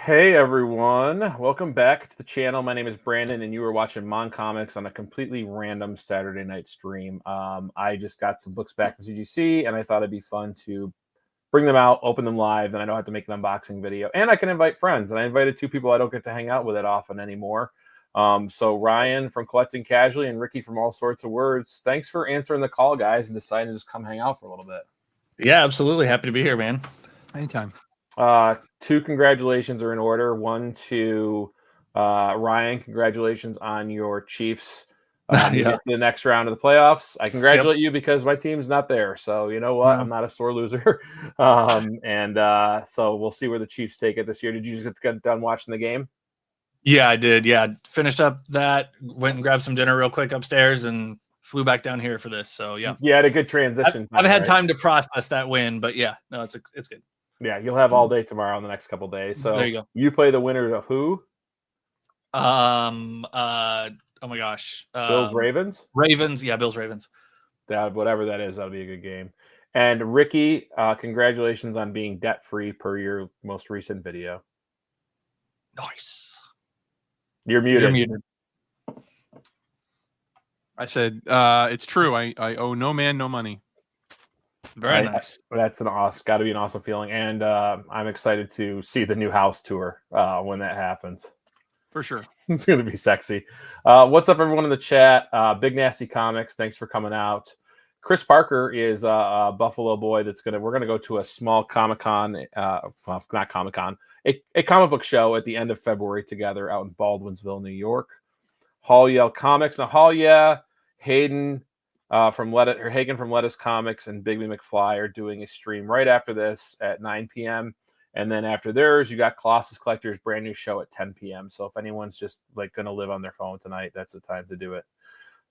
Hey everyone, welcome back to the channel. My name is Brandon and you are watching M.O.N.Comics on a completely random Saturday night stream. I just got some books back in CGC and I thought it'd be fun to bring them out, open them live, and I don't have to make an unboxing video. And I can invite friends, and I invited two people I don't get to hang out with it often anymore. So Ryan from Collecting Casually and Ricky from All Sorts of Words, thanks for answering the call, guys, and deciding to just come hang out for a little bit. Yeah, absolutely. Happy to be here, man. Anytime. Two congratulations are in order. One to Ryan, congratulations on your Chiefs to the next round of the playoffs. I congratulate you because my team's not there. So you know what? No. I'm not a sore loser. So we'll see where the Chiefs take it this year. Did you just get done watching the game? Yeah, I did. Yeah, finished up that, went and grabbed some dinner real quick upstairs and flew back down here for this. So yeah. You had a good transition. I've had time to process that win, but yeah, no, it's good. Yeah, you'll have all day tomorrow in the next couple days. So there you go. You play the winner of who? Oh my gosh. Bills Ravens? Ravens, yeah, Bills Ravens. Whatever that is, that'll be a good game. And Ricky, congratulations on being debt-free per your most recent video. Nice. You're muted. You're muted. I said it's true. I owe no man no money. Very nice. That's got to be an awesome feeling, and I'm excited to see the new house tour when that happens. For sure, it's going to be sexy. What's up, everyone in the chat? Big Nasty Comics, thanks for coming out. Chris Parker is a Buffalo boy we're gonna go to a small Comic-Con, well, not Comic-Con, a comic book show at the end of February together out in Baldwinsville, New York. Rlcomics. Now, Hagen from Lettuce Comics and Bigby McFly are doing a stream right after this at 9 p.m. And then after theirs, you got Colossus Collector's brand new show at 10 p.m. So if anyone's just like going to live on their phone tonight, that's the time to do it.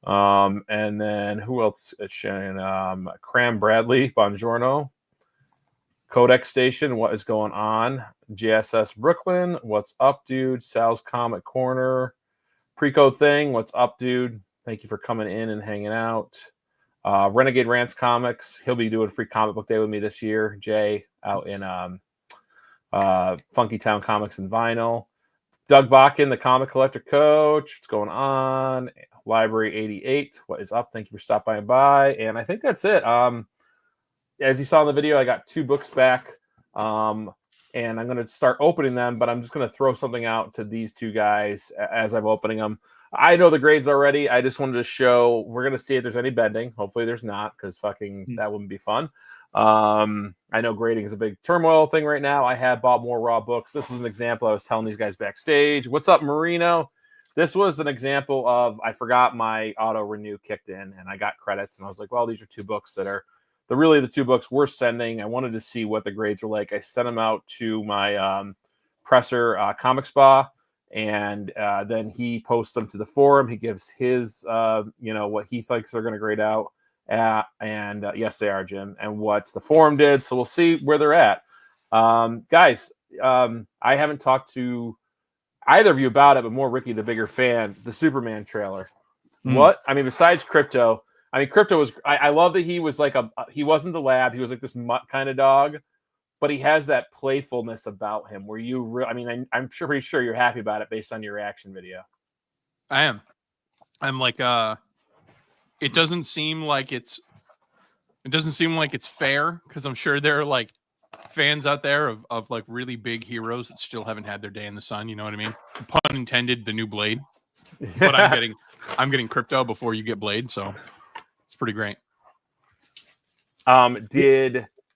And then who else? It's showing Cram Bradley, Buongiorno. Codex Station, what is going on? JSS Brooklyn, what's up, dude? Sal's Comic Corner. Preco Thing, what's up, dude? Thank you for coming in and hanging out. Renegade Rants Comics. He'll be doing free comic book day with me this year. Jay out in Funky Town Comics and Vinyl. Doug Bakken, the comic collector coach. What's going on? Library 88. What is up? Thank you for stopping by. And I think that's it. As you saw in the video, I got two books back. And I'm going to start opening them, but I'm just going to throw something out to these two guys as I'm opening them. I know the grades already. I just wanted to show. We're going to see if there's any bending. Hopefully there's not, because that wouldn't be fun. I know grading is a big turmoil thing right now. I have bought more raw books. This was an example I was telling these guys backstage. What's up, Marino? This was an example of I forgot my auto renew kicked in, and I got credits, and I was like, well, these are two books that are really the two books we're sending. I wanted to see what the grades were like. I sent them out to my presser Comic Spa. And then he posts them to the forum. He gives his, what he thinks they're going to grade out. Yes, they are, Jim. And what the forum did. So we'll see where they're at. Guys, I haven't talked to either of you about it, but more Ricky, the bigger fan, the Superman trailer. What? I mean, besides Crypto, Crypto was, I love that he was like he wasn't the lab. He was like this mutt kind of dog. But he has that playfulness about him where I'm pretty sure you're happy about it based on your reaction video. I am. I'm like, it doesn't seem like it's fair, because I'm sure there are like fans out there of like really big heroes that still haven't had their day in the sun. You know what I mean? Pun intended, the new Blade. But I'm getting Crypto before you get Blade. So it's pretty great.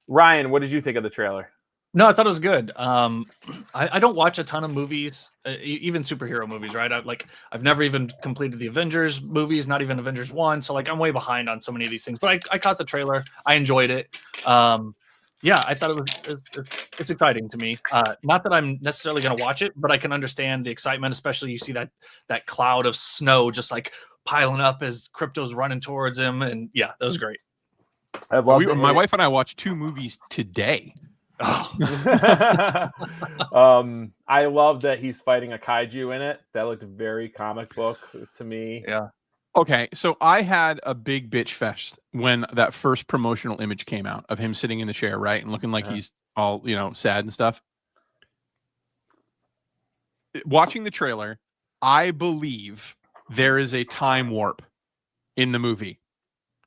Ryan, what did you think of the trailer? No, I thought it was good. I don't watch a ton of movies, even superhero movies, right? I've never even completed the Avengers movies, not even Avengers 1. So like I'm way behind on so many of these things. But I caught the trailer. I enjoyed it. Yeah, I thought it's exciting to me. Not that I'm necessarily going to watch it, but I can understand the excitement, especially you see that cloud of snow just like piling up as Crypto's running towards him. And yeah, that was great. My wife and I watched 2 movies today. I love that he's fighting a kaiju in it. That looked very comic book to me. Yeah. Okay, so I had a big bitch fest when that first promotional image came out of him sitting in the chair, right, and looking like he's all sad and stuff. watching the trailer, I believe there is a time warp in the movie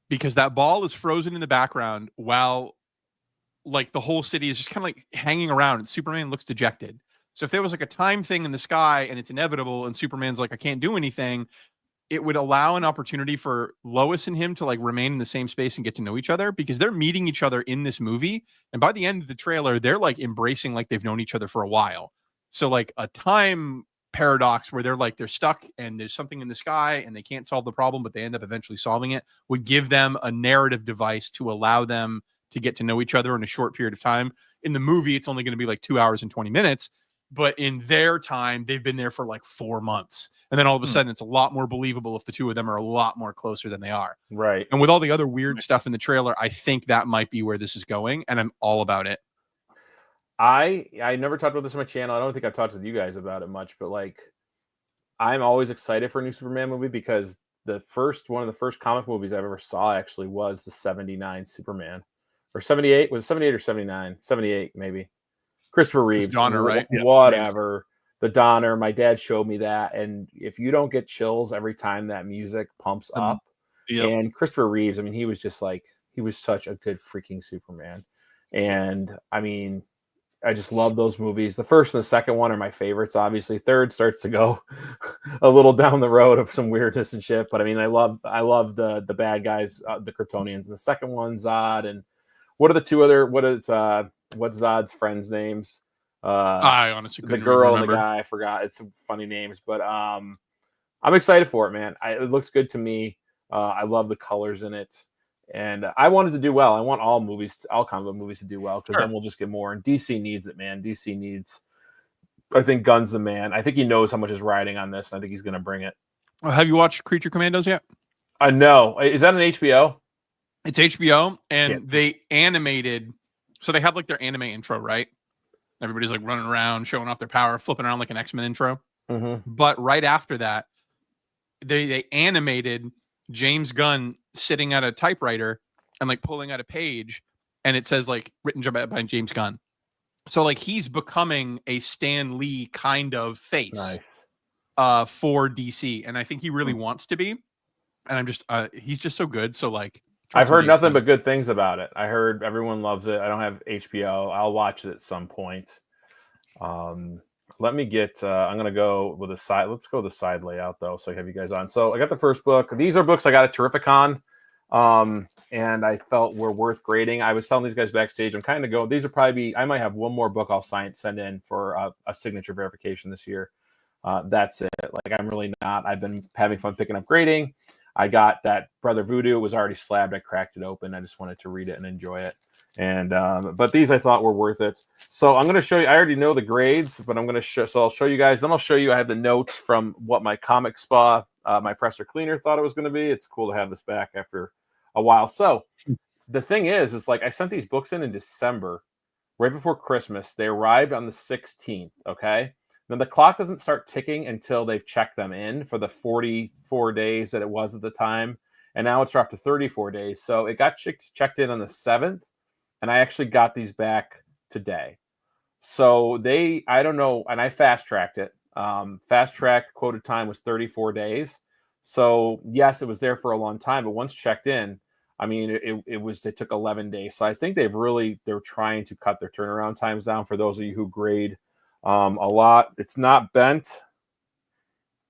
because that ball is frozen in the background while like the whole city is just kind of like hanging around and Superman looks dejected. So if there was like a time thing in the sky and it's inevitable and Superman's like, I can't do anything, it would allow an opportunity for Lois and him to like remain in the same space and get to know each other because they're meeting each other in this movie. And by the end of the trailer, they're like embracing like they've known each other for a while. So like a time paradox where they're stuck and there's something in the sky and they can't solve the problem, but they end up eventually solving it would give them a narrative device to allow them to get to know each other in a short period of time. In the movie, it's only going to be like 2 hours and 20 minutes. But in their time, they've been there for like 4 months. And then all of a sudden, it's a lot more believable if the two of them are a lot more closer than they are. Right. And with all the other weird stuff in the trailer, I think that might be where this is going. And I'm all about it. I never talked about this on my channel. I don't think I've talked with you guys about it much, but like, I'm always excited for a new Superman movie because one of the first comic movies I ever saw actually was the 79 Superman. Or 78? Was it 78 or 79? 78, maybe. Christopher Reeves. Donner, right? Whatever. The Donner. My dad showed me that. And if you don't get chills every time that music pumps up, and Christopher Reeves, I mean, he was just like, he was such a good freaking Superman. And I mean, I just love those movies. The first and the second one are my favorites, obviously. Third starts to go a little down the road of some weirdness and shit. But I mean, I love the bad guys, the Kryptonians. The second one, Zod, and what are the two other? What's Zod's friends' names? I honestly the girl and the guy. I forgot. It's some funny names, but I'm excited for it, man. It looks good to me. I love the colors in it, and I wanted to do well. I want all comic book movies to do well because then we'll just get more. And DC needs it, man. DC needs. I think Gunn's the man. I think he knows how much is riding on this, and I think he's going to bring it. Have you watched Creature Commandos yet? No. Is that an HBO? It's HBO, and they animated. So they have like their anime intro, right? Everybody's like running around, showing off their power, flipping around like an X-Men intro. But right after that, they animated James Gunn sitting at a typewriter and like pulling out a page, and it says like written by James Gunn. So like he's becoming a Stan Lee kind of face for DC, and I think he really wants to be. And I'm just he's just so good. So like I've heard nothing but good things about it. I heard everyone loves it. I don't have HBO. I'll watch it at some point. Let me get I'm gonna go with a side. Let's go with the side layout though, so I have you guys on. So I got the first book. These are books I got at Terrificon. And I felt were worth grading. I was telling these guys backstage, I'm kind of going, these are probably I might have one more book I'll send in for a signature verification this year. That's it. Like I'm really not. I've been having fun picking up grading. I got that Brother Voodoo. It was already slabbed. I cracked it open. I just wanted to read it and enjoy it. And but these I thought were worth it. So I'm going to show you. I already know the grades, but I'm going to show. So I'll show you guys. Then I'll show you. I have the notes from what my comic spa, my presser cleaner thought it was going to be. It's cool to have this back after a while. So the thing is like I sent these books in December, right before Christmas. They arrived on the 16th. Okay. Then the clock doesn't start ticking until they've checked them in for the 44 days that it was at the time. And now it's dropped to 34 days. So it got checked in on the 7th. And I actually got these back today. So I don't know. And I fast tracked it. Fast track quoted time was 34 days. So yes, it was there for a long time. But once checked in, I mean, it took 11 days. So I think they're trying to cut their turnaround times down for those of you who grade a lot. It's not bent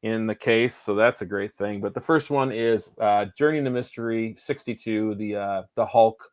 in the case, so that's a great thing. But the first one is Journey into Mystery 62, the Hulk.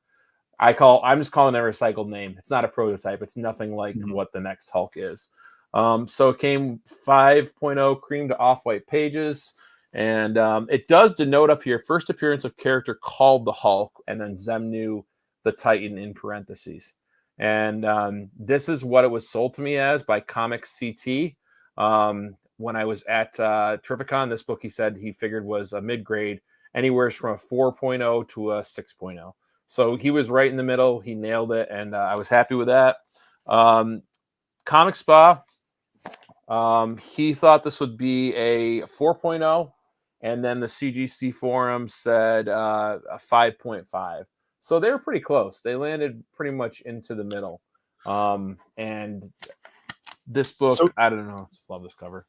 I'm just calling it a recycled name. It's not a prototype. It's nothing like what the next Hulk is. So it came 5.0 cream to off-white pages. And it does denote up here, first appearance of character called the Hulk, and then Zemnu the Titan in parentheses. And this is what it was sold to me as by Comicgeekcollectibles. When I was at Terrificon, this book he said he figured was a mid-grade, anywhere from a 4.0 to a 6.0. So he was right in the middle. He nailed it, and I was happy with that. Comic Spa, he thought this would be a 4.0, and then the CGC forum said a 5.5. So they were pretty close. They landed pretty much into the middle. And this book, So- I don't know. Just love this cover.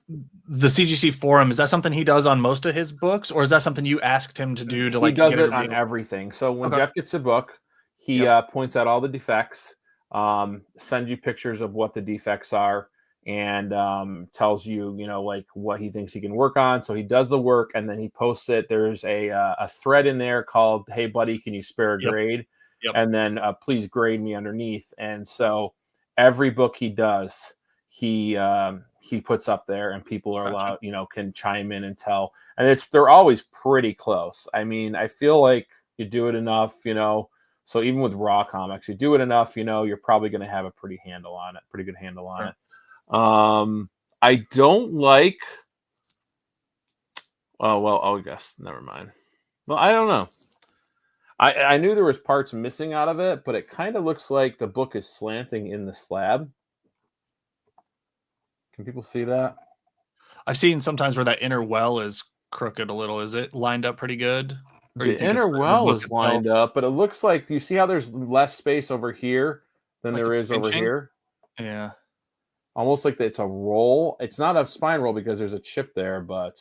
The CGC forum, is that something he does on most of his books, or is that something you asked him to do to He like does get a it on review? everything. So when Okay. Jeff gets a book, he points out all the defects, sends you pictures of what the defects are, and tells you, you know, like what he thinks he can work on. So he does the work, and then he posts it. There's a thread in there called, "Hey buddy, can you spare a grade?" Yep. And then please grade me underneath. And so every book he does, he puts up there, and people are allowed, you know, can chime in and tell. And they're always pretty close. I mean, I feel like you do it enough, you know. So even with Rlcomics, you do it enough, you know, you're probably going to have a pretty good handle on it. I don't like. Oh well, I guess never mind. Well, I don't know. I knew there was parts missing out of it, but it kind of looks like the book is slanting in the slab. Can people see that? I've seen sometimes where that inner well is crooked a little. Is it lined up pretty good? Or you The think it's inner the well book is itself? lined up, but it looks like, you see how there's less space over here than Like there it's is over pinching? here? Yeah. Almost like it's a roll. It's not a spine roll because there's a chip there, but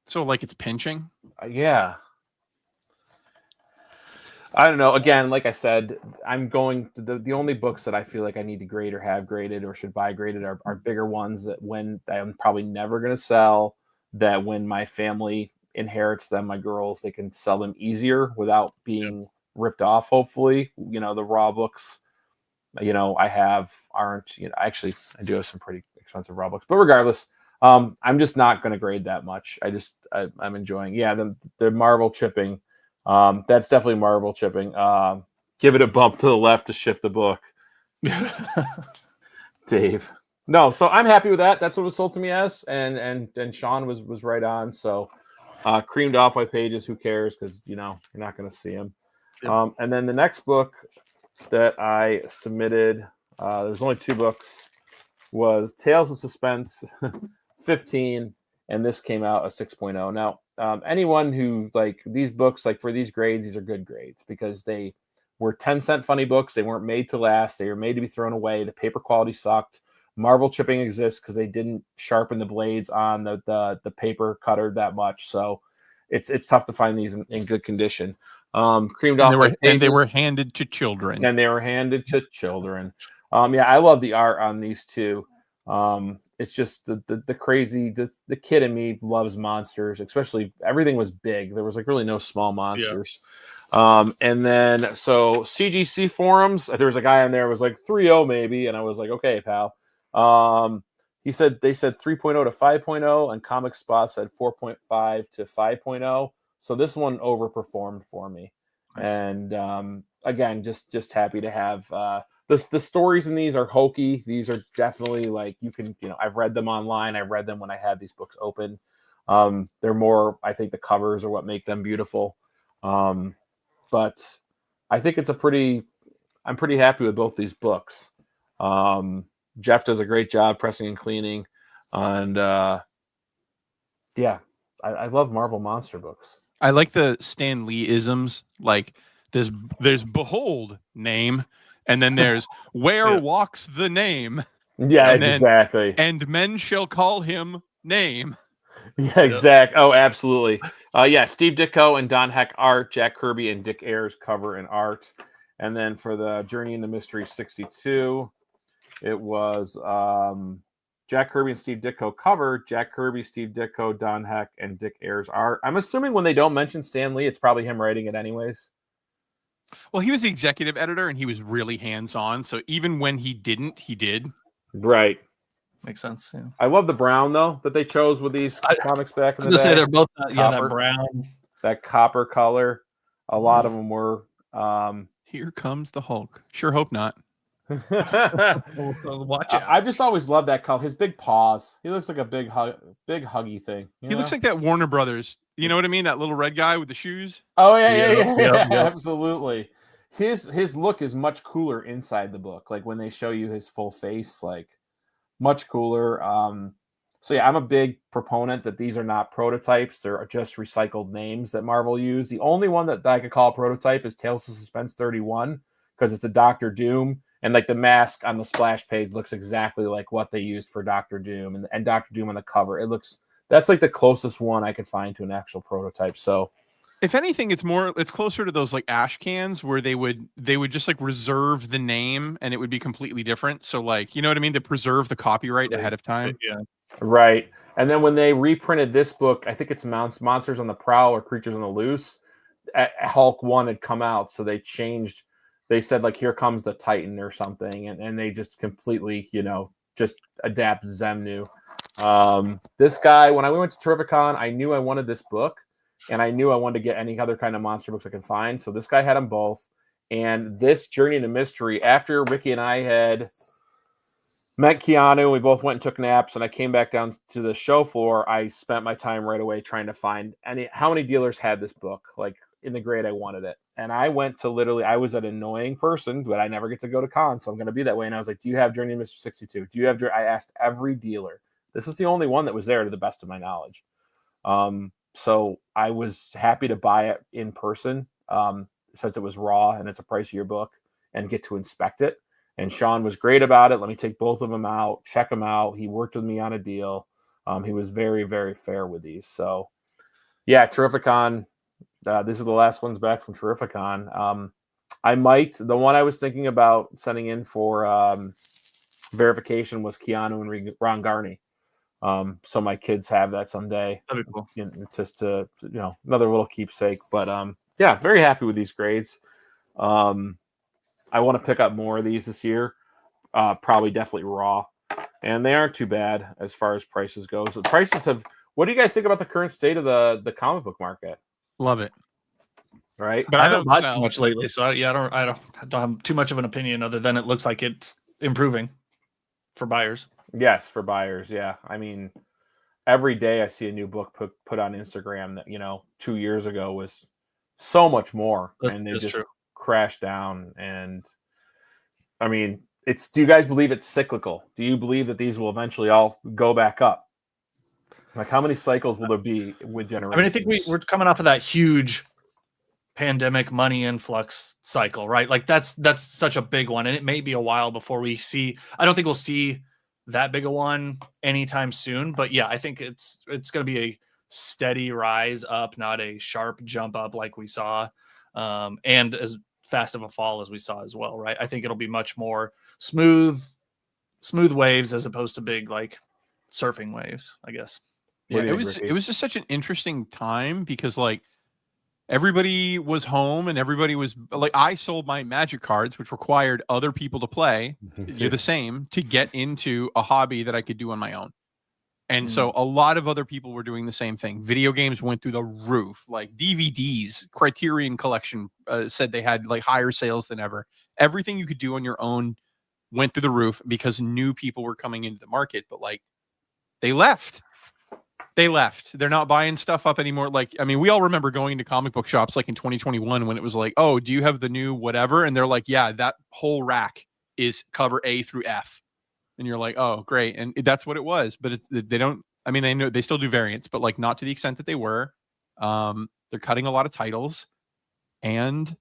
So like it's pinching. yeah. I don't know. Again, like I said, I'm going the only books that I feel like I need to grade or have graded or should buy graded are bigger ones that when I'm probably never going to sell, that when my family inherits them, my girls, they can sell them easier without being ripped off. Hopefully, you know, the raw books, you know, I have aren't, you know, actually I do have some pretty expensive raw books, but regardless, I'm just not going to grade that much. I'm enjoying. Yeah. The Marvel chipping. That's definitely Marvel chipping. Give it a bump to the left to shift the book. Dave. No, so I'm happy with that. That's what it was sold to me as, and Sean was right on. So creamed off white pages, who cares? Because you know you're not going to see them. Yep. And then the next book that I submitted, there's only 2 books, was Tales of Suspense 15, and this came out a 6.0. Now, anyone who like these books, like for these grades, these are good grades because they were 10-cent funny books. They weren't made to last. They were made to be thrown away. The paper quality sucked. Marvel chipping exists because they didn't sharpen the blades on the paper cutter that much. So it's tough to find these in good condition. Creamed off like pages, And they were handed to children. and they were handed to children. Yeah, I love the art on these two. It's just the crazy, the kid in me loves monsters, especially everything was big. There was like really no small monsters. And then so CGC forums, there was a guy on there who was like 3.0 maybe, and I was like, okay, pal. They said 3.0 to 5.0, and Comic Spot said 4.5 to 5.0. So this one overperformed for me. Nice. And again, just happy to have the stories in these are hokey. These are definitely like you can, you know, I've read them online. I've read them when I had these books open. They're more, I think the covers are what make them beautiful. But I think I'm pretty happy with both these books. Jeff does a great job pressing and cleaning. And yeah, I love Marvel monster books. I like the Stan Lee isms. Like there's behold name, and then there's where walks the name. Yeah, and exactly. And men shall call him name. Yeah, exactly. Oh, absolutely. Yeah, Steve Ditko and Don Heck art, Jack Kirby and Dick Ayers cover and art. And then for the Journey into Mystery 62, it was Jack Kirby and Steve Ditko cover, Jack Kirby, Steve Ditko, Don Heck, and Dick Ayers art. I'm assuming when they don't mention Stan Lee, it's probably him writing it anyways. Well, he was the executive editor, and he was really hands-on. So even when he didn't, he did. Right. Makes sense. Yeah. I love the brown though that they chose with these comics back in the day. I was gonna say they're both that Copper. brown. That copper color. A lot of them were. Here comes the Hulk. Sure hope not. Watch out. I've just always loved that color. His big paws. He looks like a big huggy thing. He looks like that Warner Brothers. You know what I mean? That little red guy with the shoes. Oh yeah. Yep. Absolutely. His look is much cooler inside the book. Like when they show you his full face, like much cooler. So yeah, I'm a big proponent that these are not prototypes. They're just recycled names that Marvel used. The only one that I could call a prototype is Tales of Suspense 31 because it's a Doctor Doom. And like the mask on the splash page looks exactly like what they used for Doctor Doom, and Doctor Doom on the cover. That's like the closest one I could find to an actual prototype. So if anything, it's closer to those like ash cans where they would just like reserve the name and it would be completely different. So like, you know what I mean? To preserve the copyright ahead of time. Yeah. Right. And then when they reprinted this book, I think it's Monsters on the Prowl or Creatures on the Loose, Hulk 1 had come out. So they said like, here comes the Titan or something. And they just completely, just adapt Zemnu. This guy, when I went to Terrificon, I knew I wanted this book. And I knew I wanted to get any other kind of monster books I could find. So this guy had them both. And this Journey into Mystery, after Ricky and I had met Keanu, we both went and took naps, and I came back down to the show floor. I spent my time right away trying to find how many dealers had this book, like in the grade I wanted it. And I went to I was an annoying person, but I never get to go to cons, so I'm going to be that way. And I was like, do you have Journey to Mystery 62? Do you have I asked every dealer. This was the only one that was there to the best of my knowledge. So I was happy to buy it in person, since it was raw and it's a pricier book, and get to inspect it. And Sean was great about it. Let me take both of them out, check them out. He worked with me on a deal. He was very, very fair with these. So, yeah, Terrificon. These are the last ones back from Terrificon. The one I was thinking about sending in for verification was Keanu and Ron Garney. So my kids have that someday. That'd be cool. Just to, another little keepsake. But yeah, very happy with these grades. I want to pick up more of these this year. Probably definitely raw. And they aren't too bad as far as prices go. So the prices what do you guys think about the current state of the comic book market? Love it. Right. But I haven't bought too much lately. So I don't have too much of an opinion other than it looks like it's improving for buyers. Yes, for buyers. Yeah. I mean, every day I see a new book put on Instagram that, 2 years ago was so much more. And they just crashed down. And I mean, do you guys believe it's cyclical? Do you believe that these will eventually all go back up? Like, how many cycles will there be with generations? I mean, I think we're coming off of that huge pandemic money influx cycle, right? Like that's such a big one. And it may be a while before I don't think we'll see that big a one anytime soon. But yeah, I think it's going to be a steady rise up, not a sharp jump up like we saw. And as fast of a fall as we saw as well, right? I think it'll be much more smooth waves as opposed to big like surfing waves, I guess. Yeah, it was just such an interesting time because like everybody was home and everybody was like, I sold my Magic cards, which required other people to play. You're the same to get into a hobby that I could do on my own. And so a lot of other people were doing the same thing. Video games went through the roof, like DVDs. Criterion Collection said they had like higher sales than ever. Everything you could do on your own went through the roof because new people were coming into the market. But like they left. They're not buying stuff up anymore. Like, I mean, we all remember going into comic book shops like in 2021 when it was like, oh, do you have the new whatever? And they're like, yeah, that whole rack is cover A through F. And you're like, oh, great. And that's what it was. But they don't, I mean, they know they still do variants, but like not to the extent that they were. They're cutting a lot of titles. And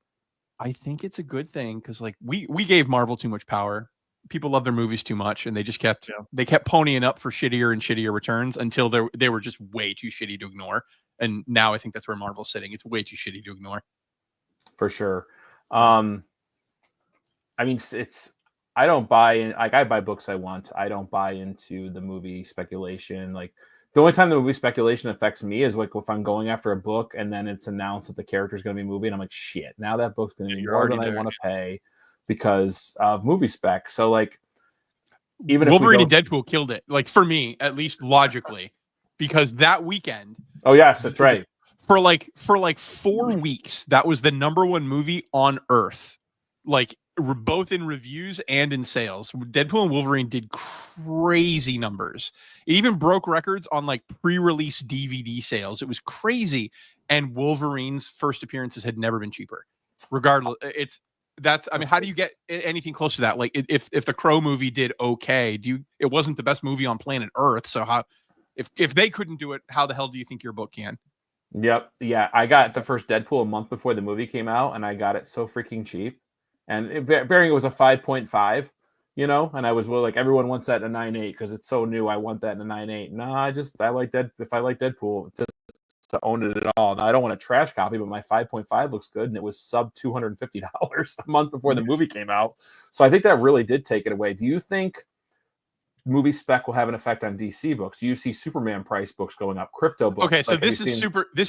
I think it's a good thing because like we gave Marvel too much power. People love their movies too much, and they just kept ponying up for shittier and shittier returns until they were just way too shitty to ignore. And now I think that's where Marvel's sitting. It's way too shitty to ignore. For sure. I mean, I don't buy in. Like I buy books I want. I don't buy into the movie speculation. Like the only time the movie speculation affects me is like if I'm going after a book and then it's announced that the character's going to be moving. I'm like, shit. Now that book's going to be more than I want to pay because of movie spec. So like, even Wolverine and Deadpool killed it. Like for me, at least logically, because that weekend. Oh yes, that's right. For like 4 weeks, that was the #1 movie on Earth. Like both in reviews and in sales. Deadpool and Wolverine did crazy numbers. It even broke records on like pre-release DVD sales. It was crazy. And Wolverine's first appearances had never been cheaper. Regardless, I mean, how do you get anything close to that? Like if the Crow movie did okay, it wasn't the best movie on planet Earth. So how, if they couldn't do it, how the hell do you think your book can? Yep. Yeah. I got the first Deadpool a month before the movie came out and I got it so freaking cheap. and bearing it was a 5.5, you know, and I was like, everyone wants that in a 9.8 because it's so new. I want that in a 9.8. No, I like that. If I like Deadpool, just to own it at all. Now, I don't want a trash copy, but my 5.5 looks good, and it was sub $250 a month before the movie came out. So I think that really did take it away. Do you think movie spec will have an effect on DC books? Do you see Superman price books going up, crypto books? Okay, so Like, this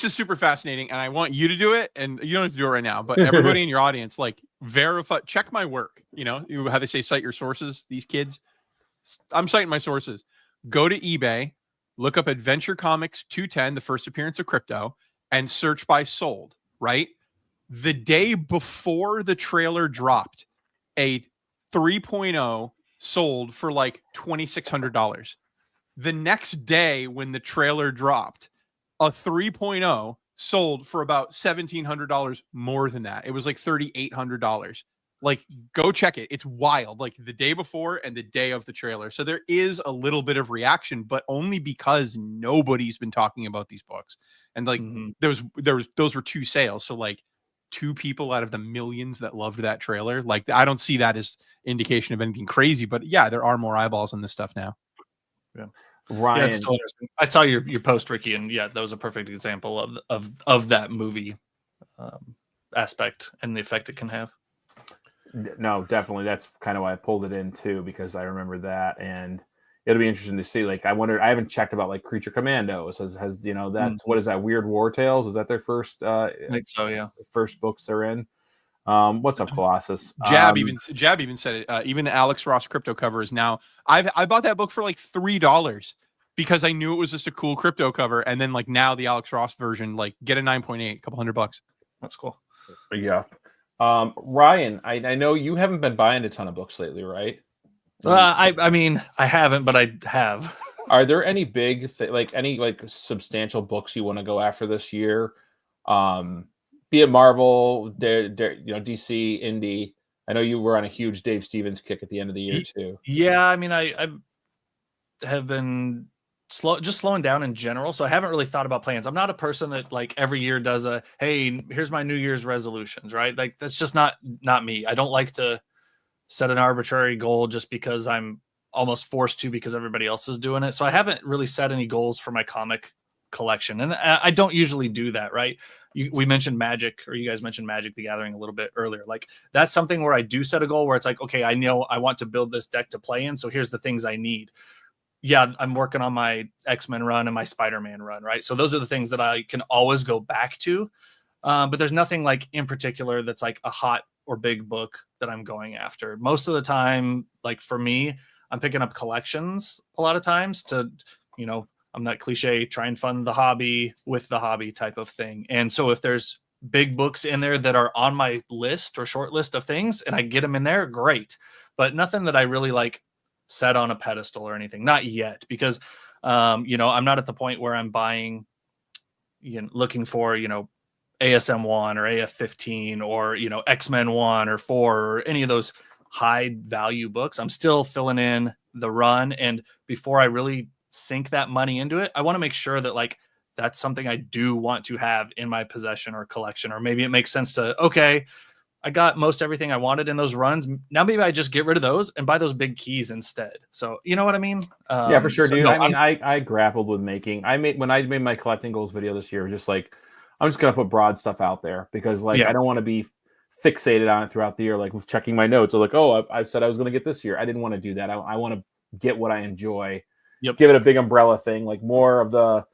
is super fascinating, and I want you to do it, and you don't have to do it right now, but everybody in your audience, like, verify, check my work. You know how they say cite your sources. These kids, I'm citing my sources. Go to eBay, look up Adventure Comics 210, the first appearance of Crypto, and search by sold. Right, the day before the trailer dropped, a 3.0 sold for like $2,600. The next day, when the trailer dropped, a 3.0 sold for about $1,700 more than that. It was like $3,800. Like, go check it. It's wild. Like, the day before and the day of the trailer. So there is a little bit of reaction, but only because nobody's been talking about these books. And like, those were 2 sales. So like, 2 people out of the millions that loved that trailer. Like, I don't see that as indication of anything crazy, but yeah, there are more eyeballs on this stuff now. Yeah. Ryan, yeah, it's still interesting. I saw your post, Ricky, and yeah, that was a perfect example of that movie aspect and the effect it can have. No, definitely. That's kind of why I pulled it in too, because I remember that, and it'll be interesting to see. Like, I wonder. I haven't checked about like Creature Commandos. Has you know that's what is that? Weird War Tales? Is that their first? I think so. Yeah, first books they're in. What's up, Colossus? Jab even said it. Even the Alex Ross crypto cover is now. I bought that book for like $3 because I knew it was just a cool crypto cover, and then like now the Alex Ross version, like get a 9.8, couple $100. That's cool. Yeah. Ryan, I know you haven't been buying a ton of books lately, right? I mean, I haven't, but I have. Are there any big any substantial books you want to go after this year? Be it Marvel, DC, Indie. I know you were on a huge Dave Stevens kick at the end of the year too. Yeah, I mean, I have been slowing down in general, so I haven't really thought about plans. I'm not a person that like every year does a, hey, here's my New Year's resolutions, right? Like, that's just not me. I don't like to set an arbitrary goal just because I'm almost forced to because everybody else is doing it. So I haven't really set any goals for my comic collection, and I don't usually do that, right? We mentioned Magic, or you guys mentioned Magic the Gathering a little bit earlier. Like, that's something where I do set a goal where it's like, okay, I know I want to build this deck to play in, so here's the things I need. Yeah, I'm working on my X-Men run and my Spider-Man run, right? So those are the things that I can always go back to. But there's nothing like in particular that's like a hot or big book that I'm going after. Most of the time, like for me, I'm picking up collections a lot of times to, I'm that cliche, try and fund the hobby with the hobby type of thing. And so if there's big books in there that are on my list or short list of things and I get them in there, great. But nothing that I really like set on a pedestal or anything, not yet, because I'm not at the point where I'm buying, looking for ASM 1 or AF 15 or X-Men 1 or 4 or any of those high value books. I'm still filling in the run, and before I really sink that money into it, I want to make sure that like that's something I do want to have in my possession or collection. Or maybe it makes sense to, okay, I got most everything I wanted in those runs. Now maybe I just get rid of those and buy those big keys instead. So you know what I mean? Yeah, for sure, dude. No, I grappled with when I made my collecting goals video this year, just like, I'm just gonna put broad stuff out there because I don't want to be fixated on it throughout the year, like checking my notes or like, oh, I said I was gonna get this year. I didn't want to do that. I want to get what I enjoy. Yep. Give it a big umbrella thing, like more of the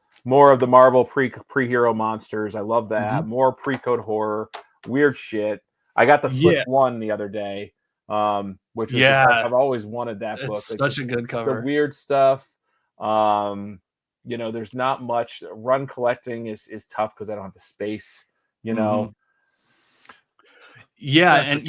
Marvel pre-hero monsters. I love that. Mm-hmm. More pre-code horror, weird shit. I got the Flip one the other day, which was just, I've always wanted that book. It's such a good cover. The weird stuff. There's not much. Run collecting is tough because I don't have the space. Yeah, that's and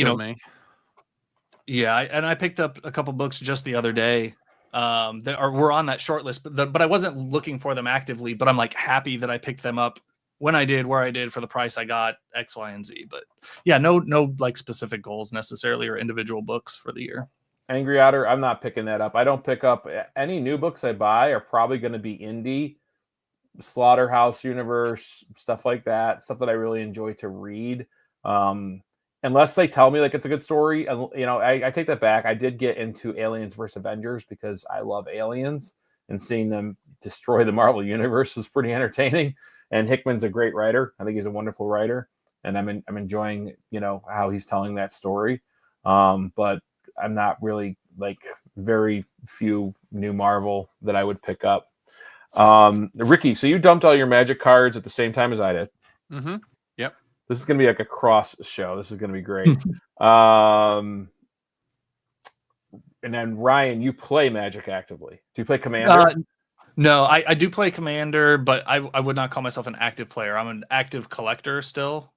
and I picked up a couple books just the other day that were on that short list, but I wasn't looking for them actively. But I'm like happy that I picked them up when I did, where I did, for the price I got, X, Y, and Z. But yeah, no like specific goals necessarily or individual books for the year. Angry Otter, I'm not picking that up. I don't pick up any new books I buy are probably going to be indie, Slaughterhouse Universe, stuff like that, stuff that I really enjoy to read. unless they tell me like it's a good story, and you know, I take that back. I did get into Aliens versus Avengers because I love aliens, and seeing them destroy the Marvel universe was pretty entertaining. And Hickman's a great writer. I think he's a wonderful writer, and I'm enjoying, you know, how he's telling that story. But I'm not really like very few new Marvel that I would pick up. Ricky, so you dumped all your Magic cards at the same time as I did. Mm-hmm. Yep. This is going to be like a cross show. This is going to be great. And then Ryan, you play Magic actively. Do you play Commander? No, I do play Commander, but I would not call myself an active player. I'm an active collector still.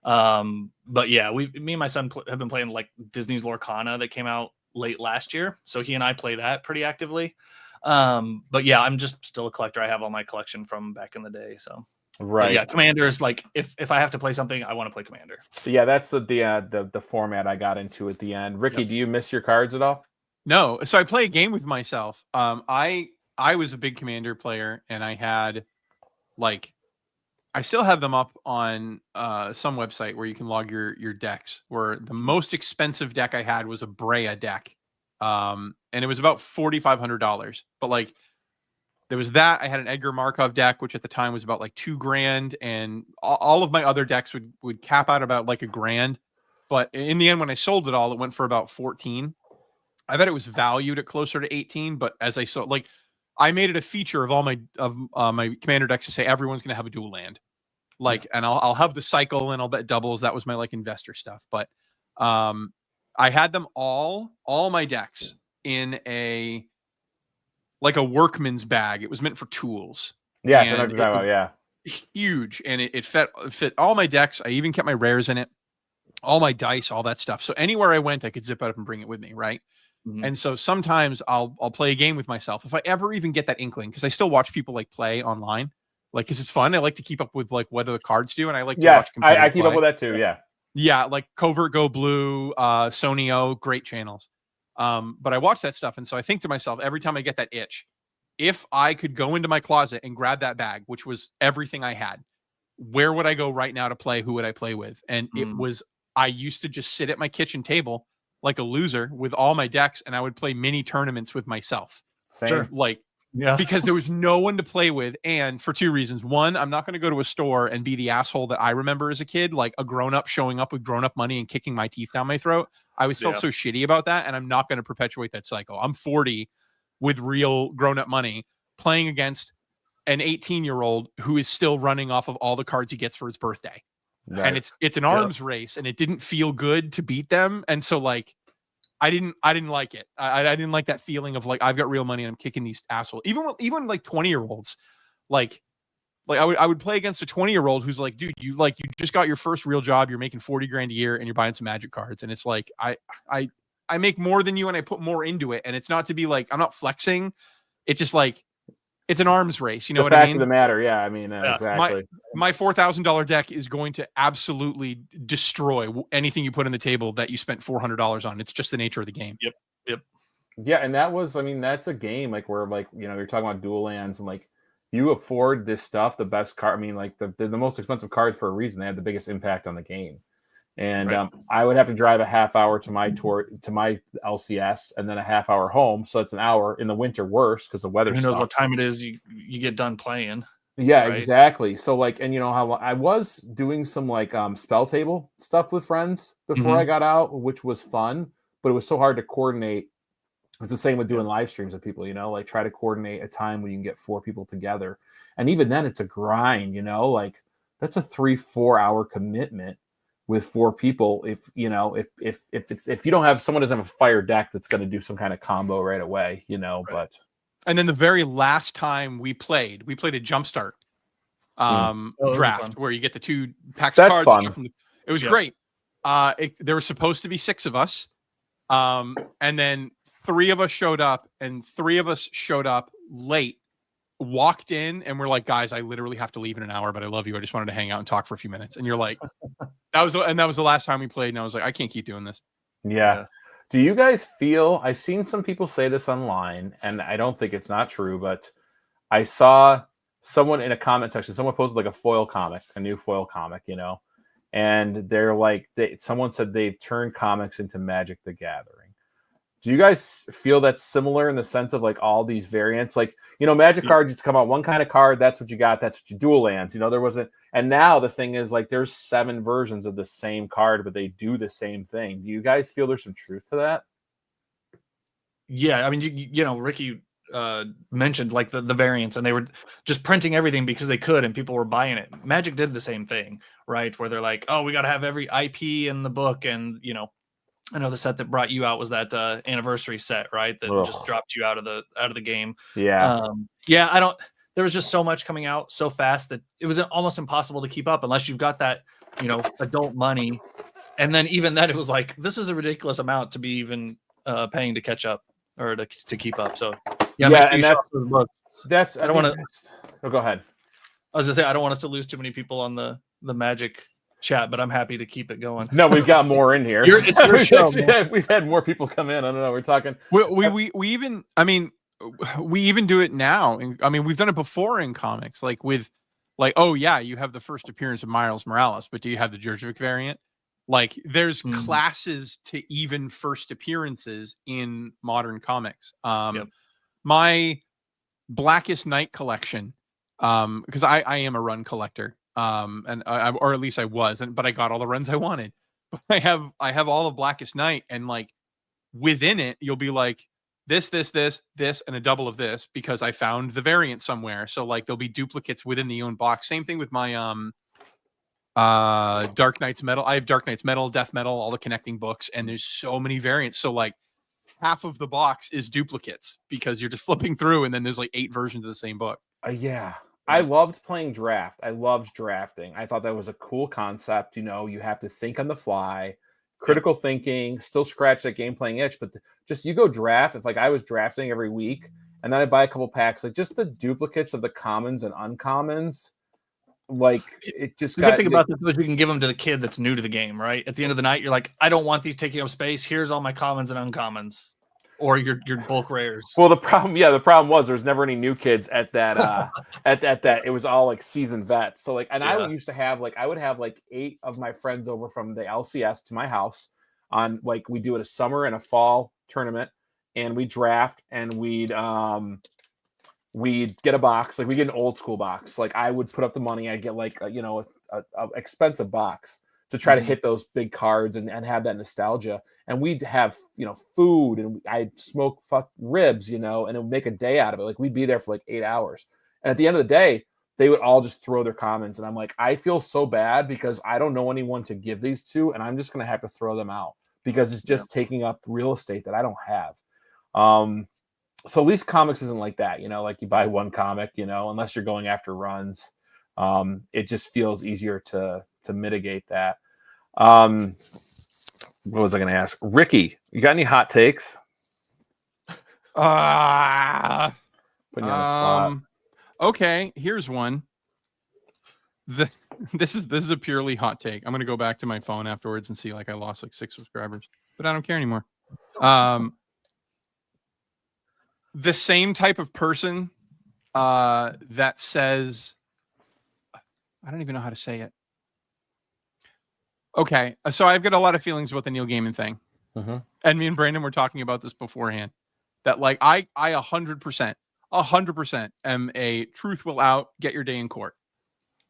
But yeah, me and my son have been playing like Disney's Lorcana that came out late last year. So he and I play that pretty actively. But yeah, I'm just still a collector. I have all my collection from back in the day. So right. But yeah, Commander is like if I have to play something, I want to play Commander. Yeah, that's the format I got into at the end. Ricky, do you miss your cards at all? No. So I play a game with myself. I was a big Commander player, and I had like I still have them up on some website where you can log your decks. Where the most expensive deck I had was a Brea deck, and it was about $4,500. But like, there was that. I had an Edgar Markov deck, which at the time was about like $2,000, and all of my other decks would cap out about like $1,000. But in the end, when I sold it all, it went for about 14. I bet it was valued at closer to 18. But as I saw, like, I made it a feature of all my my Commander decks to say everyone's going to have a dual land, like, and I'll have the cycle and I'll bet doubles. That was my like investor stuff. But I had them all my decks in a workman's bag. It was meant for tools. Yeah, so that's about, yeah. Huge, and it fit all my decks. I even kept my rares in it, all my dice, all that stuff. So anywhere I went, I could zip it up and bring it with me, right? Mm-hmm. And so sometimes I'll play a game with myself if I ever even get that inkling, because I still watch people like play online, like, because it's fun. I like to keep up with like what do the cards do, and I like to watch. I keep up with that too. Yeah, like Covert Go Blue, Sonio, great channels. But I watch that stuff, and so I think to myself every time I get that itch, if I could go into my closet and grab that bag, which was everything I had, where would I go right now to play? Who would I play with? And it was, I used to just sit at my kitchen table like a loser with all my decks, and I would play mini tournaments with myself. Same. Like, yeah, because there was no one to play with, and for two reasons. One, I'm not going to go to a store and be the asshole that I remember as a kid, like a grown-up showing up with grown-up money and kicking my teeth down my throat. I always felt so shitty about that, and I'm not going to perpetuate that cycle. I'm 40 with real grown-up money playing against an 18-year-old who is still running off of all the cards he gets for his birthday. Right. And it's an arms race, and it didn't feel good to beat them. And so like, I didn't like it. I didn't like that feeling of like, I've got real money and I'm kicking these assholes. Even like 20-year-olds, like I would play against a 20-year-old who's like, dude, you just got your first real job. You're making 40 grand a year and you're buying some Magic cards. And it's like, I make more than you and I put more into it. And it's not to be like, I'm not flexing. It's just like, it's an arms race. You know what I mean? The fact of the matter. Yeah. I mean, exactly. My $4,000 deck is going to absolutely destroy anything you put on the table that you spent $400 on. It's just the nature of the game. Yep. Yeah. And that was, I mean, that's a game like where like, you know, you're talking about dual lands and like you afford this stuff, the best card. I mean, like the most expensive cards for a reason. They had the biggest impact on the game. And I would have to drive a half hour to my tour to my LCS and then a half hour home. So it's an hour in the winter worse because the weather. Who knows what time it is you get done playing. Yeah, right? Exactly. So like, and you know how I was doing some like spell table stuff with friends before I got out, which was fun, but it was so hard to coordinate. It's the same with doing live streams with people, you know, like try to coordinate a time when you can get 4 people together. And even then it's a grind, you know, like that's a 3-4 hour commitment with 4 people. If you know, if you don't have someone doesn't have a fire deck that's going to do some kind of combo right away, you know, but. And then the very last time we played a Jumpstart draft where you get the 2 packs of cards. Fun. It was great. There were supposed to be 6 of us. And then 3 of us showed up, and 3 of us showed up late, walked in, and we're like, guys, I literally have to leave in an hour, but I love you. I just wanted to hang out and talk for a few minutes. And you're like, that was the last time we played. And I was like, I can't keep doing this. Yeah. Do you guys feel, I've seen some people say this online, and I don't think it's not true, but I saw someone in a comment section, someone posted like a foil comic, a new foil comic, you know, and they're like, someone said they've turned comics into Magic the Gathering. Do you guys feel that's similar in the sense of like all these variants? Like, Magic cards used to come out one kind of card, that's what you got, that's what you dual lands. There wasn't, and now the thing is like there's 7 versions of the same card, but they do the same thing. Do you guys feel there's some truth to that? Yeah, I mean, Ricky mentioned like the variants, and they were just printing everything because they could, and people were buying it. Magic did the same thing, right? Where they're like, oh, we got to have every IP in the book, and I know the set that brought you out was that anniversary set, right? That just dropped you out of the game. Yeah. Yeah, there was just so much coming out so fast that it was almost impossible to keep up unless you've got that, adult money. And then even then it was like, this is a ridiculous amount to be even paying to catch up or to keep up. So yeah, and that's I don't want to. Oh, go ahead. I was gonna say I don't want us to lose too many people on the Magic chat, but I'm happy to keep it going. No, we've got more in here. It's your show, we've had more people come in. I don't know. We're talking. We even, I mean, we even do it now. I mean, we've done it before in comics, like with, like, oh yeah, you have the first appearance of Miles Morales, but do you have the Jurjevic variant? Like, there's classes to even first appearances in modern comics. My Blackest Night collection, because I am a run collector, and or at least I was, but I got all the runs I wanted. But I have all of Blackest Night, and like within it, you'll be like this, and a double of this because I found the variant somewhere. So like there'll be duplicates within the own box. Same thing with my Dark Knight's Metal. I have Dark Knight's Metal, Death Metal, all the connecting books, and there's so many variants. So like half of the box is duplicates because you're just flipping through, and then there's like 8 versions of the same book. Yeah. I loved playing draft. I loved drafting. I thought that was a cool concept. You have to think on the fly, critical thinking, still scratch that game playing itch, but just you go draft. It's like I was drafting every week, and then I buy a couple packs, like just the duplicates of the commons and uncommons. Like it just the good thing about this is you can give them to the kid that's new to the game, right? At the end of the night, you're like, I don't want these taking up space. Here's all my commons and uncommons, or your bulk rares. Well, the problem was there was never any new kids at that at that. It was all like seasoned vets. So like, and I used to have I would have 8 of my friends over from the LCS to my house on we do it a summer and a fall tournament, and we draft, and we'd get a box, we get an old school box. Like I would put up the money, I'd get a expensive box to try to hit those big cards and have that nostalgia. And we'd have, food, and I'd smoke ribs, and it would make a day out of it. Like we'd be there for 8 hours. And at the end of the day, they would all just throw their comments. And I'm like, I feel so bad because I don't know anyone to give these to, and I'm just going to have to throw them out because it's just taking up real estate that I don't have. So at least comics isn't like that, like you buy one comic, unless you're going after runs. It just feels easier to mitigate that. What was I going to ask? Ricky, you got any hot takes? Putting you on the spot. Okay, here's one. This is a purely hot take. I'm going to go back to my phone afterwards and see I lost 6 subscribers, but I don't care anymore. The same type of person that says, I don't even know how to say it. Okay, so I've got a lot of feelings about the Neil Gaiman thing. And me and Brandon were talking about this beforehand. That I 100% am a truth will out, get your day in court.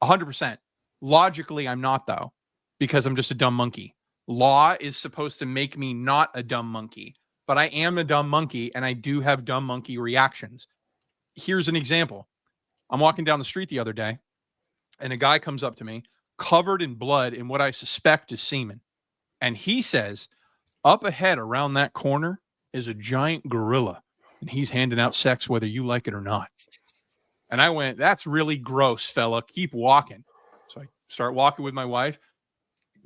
100%. Logically, I'm not, though, because I'm just a dumb monkey. Law is supposed to make me not a dumb monkey, but I am a dumb monkey, and I do have dumb monkey reactions. Here's an example. I'm walking down the street the other day, and a guy comes up to me, covered in blood in what I suspect is semen. And he says, up ahead around that corner is a giant gorilla, and he's handing out sex whether you like it or not. And I went, that's really gross, fella. Keep walking. So I start walking with my wife.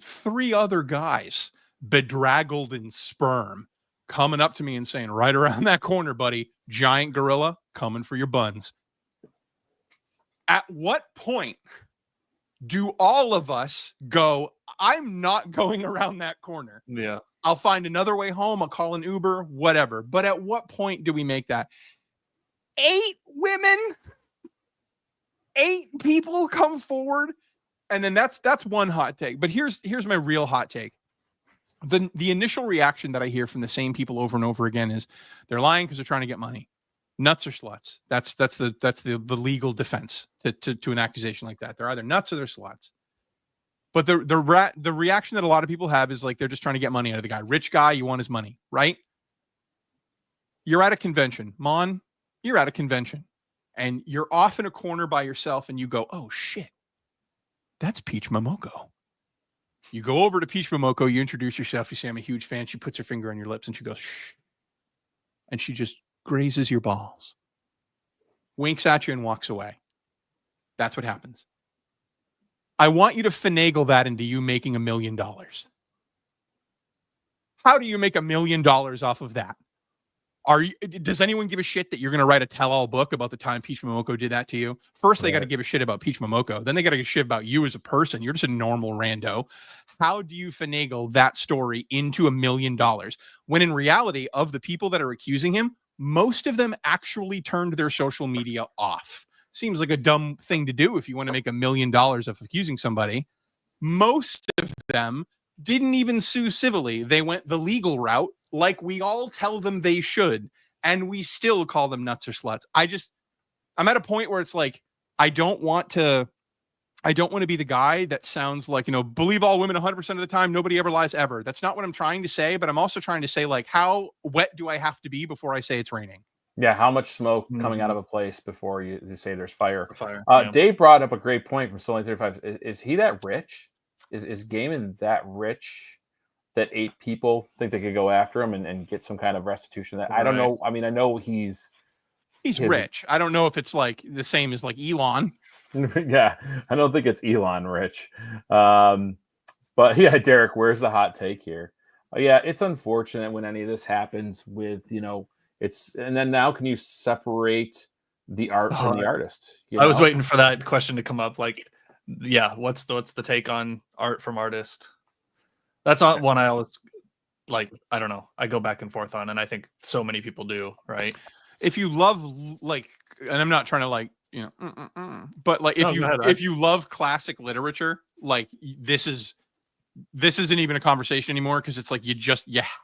3 other guys, bedraggled in sperm, coming up to me and saying, right around that corner, buddy, giant gorilla coming for your buns. At what point do all of us go, I'm not going around that corner? Yeah. I'll find another way home. I'll call an Uber, whatever. But at what point do we make that? 8 women, 8 people come forward And then that's one hot take. But here's my real hot take. The initial reaction that I hear from the same people over and over again is they're lying because they're trying to get money. Nuts or sluts. That's the legal defense to an accusation like that. They're either nuts or they're sluts. But the reaction that a lot of people have is like they're just trying to get money out of the guy. Rich guy, you want his money, right? You're at a convention. Mon, you're at a convention. And you're off in a corner by yourself and you go, oh shit, that's Peach Momoko. You go over to Peach Momoko, you introduce yourself, you say, I'm a huge fan. She puts her finger on your lips and she goes, shh. And she just grazes your balls, winks at you and walks away. That's what happens. I want you to finagle that into you making $1 million. How do you make $1 million off of that? Does anyone give a shit that you're going to write a tell-all book about the time Peach Momoko did that to you? First, they got to give a shit about Peach Momoko. Then they got to give a shit about you as a person. You're just a normal rando. How do you finagle that story into $1 million? When in reality, of the people that are accusing him, most of them actually turned their social media off. Seems like a dumb thing to do if you want to make $1 million of accusing somebody. Most of them didn't even sue civilly. They went the legal route, like we all tell them they should, and we still call them nuts or sluts. I'm at a point where it's like, I don't want to be the guy that sounds like, believe all women 100% of the time, nobody ever lies ever. That's not what I'm trying to say, but I'm also trying to say, like, how wet do I have to be before I say it's raining? Yeah, how much smoke coming out of a place before you say there's fire? Yeah. Dave brought up a great point from Soul35. Is he that rich? Is Gaiman that rich that 8 people think they could go after him and get some kind of restitution? That I don't know. I mean, I know he's rich. I don't know if it's like the same as like Elon. Yeah, I don't think it's Elon rich. But yeah, Derek, where's the hot take here? Yeah, it's unfortunate when any of this happens with, and then now can you separate the art from the artist? I was waiting for that question to come up. Like, yeah, what's the take on art from artist? That's not one I always like. I don't know. I go back and forth on, and I think so many people do. Right? If you love and I'm not trying to but like if you love classic literature, like this isn't even a conversation anymore because it's like you